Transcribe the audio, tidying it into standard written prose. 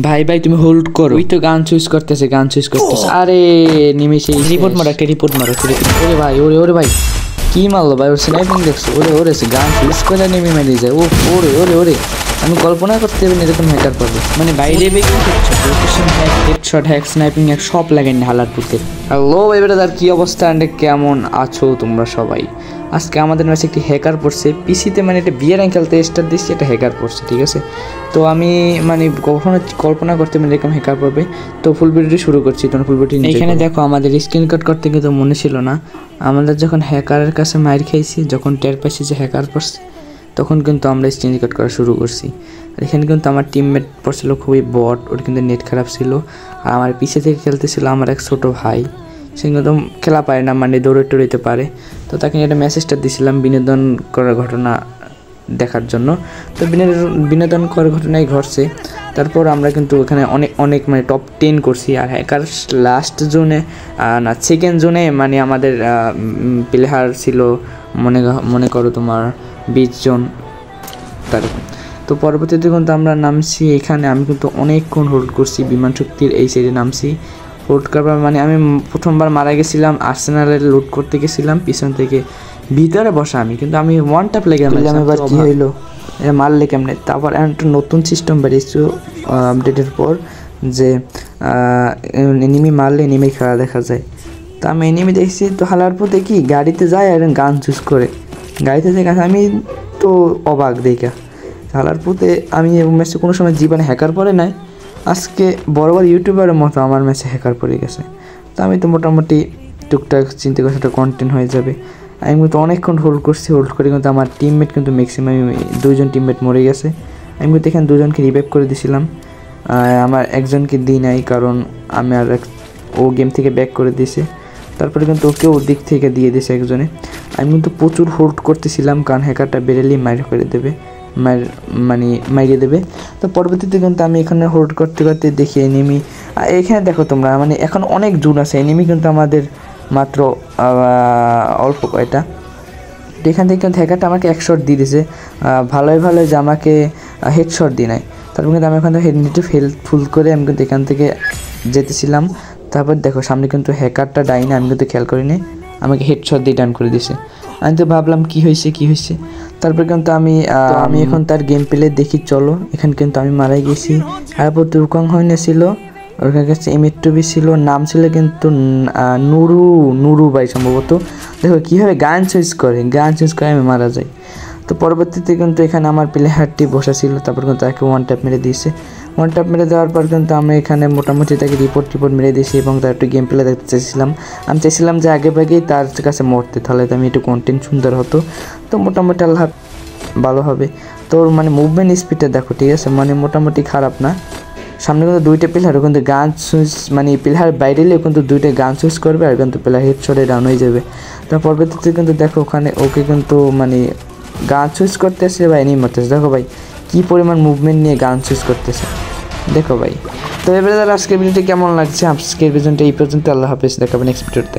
ভাই ভাই তুমি হোল্ড করো, ওই তো গান চুজ করতেছে আরে নিমেষে রিপোর্ট মারো, একটা রিপোর্ট মারো। ওরে ভাই, ওরে ভাই কি মারলো ভাই, ওর স্নাইপিং দেখছো? ওরে গান চুজ করে নেমে মেরে যায়। ও ওরে আমি কল্পনা করতে পারি এরকম হ্যাকার পাবো, মানে বাইরে location hack, headshot hack, sniping hack সব লাগাইনি হালারপুরতে। হ্যালো এবারে কি অবস্থা এন্ড কেমন আছো তোমরা সবাই? আজকে আমাদের ম্যাচে একটি হ্যাকার পড়ছে পিসিতে, মানে এটা বিয়ে র্যাঙ্ক খেলতে স্টার্ট দিচ্ছি, এটা হ্যাকার পড়ছে, ঠিক আছে? তো আমি মানে কখনো কল্পনা করতে পারি এরকম হ্যাকার পড়বে। তো ফুল ভিডিওটি শুরু করছি, তোমরা ফুল ভিডিওটি এখানে দেখো। আমাদের স্ক্রিন রেকর্ড করতে কিন্তু মনে ছিল না, আমাদের যখন হ্যাকারের কাছে মাইর খাইছি, যখন টের পাইছি যে হ্যাকার পড়ছে, তখন কিন্তু আমরা স্ক্রিন রেকর্ড করা শুরু করছি। আর এখানে কিন্তু আমার টিমমেট পড়ছিল খুবই বট, ওর কিন্তু নেট খারাপ ছিল। আর আমার পিছে থেকে খেলতেছিল আমার এক ছোটো ভাই, সে কিন্তু খেলা পারে না, মানে দৌড়াইতে পারে। তো তাকে একটা মেসেজটা দিয়েছিলাম বিনোদন করার ঘটনা দেখার জন্য। তো বিনোদন করার ঘটনাই ঘটছে। তারপর আমরা কিন্তু এখানে অনেক মানে টপ 10 করছি। আর হ্যাকার লাস্ট জোনে না সেকেন্ড জোনে মানে আমাদের প্লেয়ার ছিল মনে করো তোমার 20 জন তারকম। তো পরবর্তীতে কিন্তু আমরা নামছি এখানে, আমি কিন্তু অনেকক্ষণ হোল্ড করছি, বিমান শক্তির এই সাইডে নামছি হোল্ড করবার। মানে আমি প্রথমবার মারা গেছিলাম, আর্সেনালের লুট করতে গেছিলাম, পিছন থেকে ভিতরে বসা আমি, কিন্তু আমি ওয়ান ট্যাপ লেগে এবার কী হইলো, এটা মারলে কেমনে? তারপর একটা নতুন সিস্টেম বেরিয়েছে আপডেটের পর, যে এনিমি মারলে এনিমি খেলা দেখা যায়। তো আমি এনিমি দেখছি, তো হালারপুর দেখি গাড়িতে যায় আর গান চুজ করে গাড়িতে যায়। আমি তো অবাক দেখা হালারপুরতে আমি ম্যাচে কোনো সময় জীবনে হ্যাকার পড়ে নাই, আজকে বড় ইউটিউবারের মতো আমার ম্যাচে হ্যাকার পড়ে গেছে। তো আমি তো মোটামুটি টুকটাক চিন্তা করে সেটা কন্টেন্ট হয়ে যাবে। আমি কিন্তু অনেকক্ষণ হোল্ড করে কিন্তু আমার টিমমেট কিন্তু ম্যাক্সিমাম 2জন টিমমেট মরে গেছে। আমি কিন্তু এখানে 2জনকে রিভাইভ করে দিয়েছিলাম, আমার একজনকে দিই নাই, কারণ আমি আর ও গেম থেকে ব্যাক করে দিয়েছে। তারপরে কিন্তু ওকেও দিক থেকে দিয়ে দিয়েছে একজনে। আমি কিন্তু প্রচুর হোল্ড করতেছিলাম, কারণ হ্যাকারটা বেরেলি মারিয়ে দেবে। তো পরবর্তীতে কিন্তু আমি এখানে হোল্ড করতে দেখি এনিমি, এখানে দেখো তোমরা, মানে এখন অনেক জুন আছে, এনিমি কিন্তু আমাদের মাত্র অল্প কয়টা। তো এখান থেকে কিন্তু হ্যাকারটা আমাকে 1 শট দিয়ে দিয়েছে, ভালোই যে আমাকে হেডশট দিয়ে নাই। তারপর কিন্তু আমি এখান থেকে নেটিভ হেলথ ফুল করে আমি কিন্তু এখান থেকে যেতেছিলাম। তারপর দেখো সামনে কিন্তু হ্যাকারটা ডাইনে, আমি কিন্তু খেয়াল করিনি, আমাকে হেডশট দিয়ে ডান করে দিয়েছে। আমি তো ভাবলাম কি হয়েছে। তারপর কিন্তু আমি এখন তার গেম প্লে দেখি, চলো। এখানে কিন্তু আমি মারাই গেছি, তারপর তুরকং হয়েছিল, ওর কাছে M8 ছিল, নাম ছিল কিন্তু নুরু ভাই সম্ভবত। দেখো কীভাবে গান চুজ করে আমি মারা যাই। তো পরবর্তীতে কিন্তু এখানে আমার প্লেয়ারটি বসা ছিল, তারপর কিন্তু তাকে ওয়ান ট্যাপ মেরে দিয়েছে। ওয়ান ট্যাপ মেরে দেওয়ার পর কিন্তু আমি এখানে মোটামুটি তাকে রিপোর্ট মেরে দিয়েছি, এবং তার একটু গেম প্লে দেখতে চাইছিলাম। আমি চাইছিলাম যে আগেই তার কাছে মরতে, তাহলে তো আমি একটু কন্টেন্ট সুন্দর হতো। তো মোটামুটি আল্লাহ ভালো হবে। তোর মানে মুভমেন্ট স্পিডটা দেখো, ঠিক আছে, মানে মোটামুটি খারাপ না। সামনে কিন্তু 2টা প্লেয়ার কিন্তু গান চুজ, মানে প্লেয়ার বাইরে এলেও কিন্তু 2টা গান চুজ করবে, আর কিন্তু প্লেয়ার হেডশটে ডাউন হয়ে যাবে। তার পরবর্তীতে কিন্তু দেখো ওখানে ওকে কিন্তু মানে গান চুজ করতেছে বা এনিমি মারতেছে। দেখো ভাই কী পরিমাণ মুভমেন্ট নিয়ে গান চুজ করতেছে, দেখো ভাই। তো এবারে আজকের ভিডিওটি কেমন লাগছে? আজকের ভিডিওটা এই পর্যন্ত, আল্লাহ হাফেজ, দেখাবেন নেক্সট ভিডিওতে।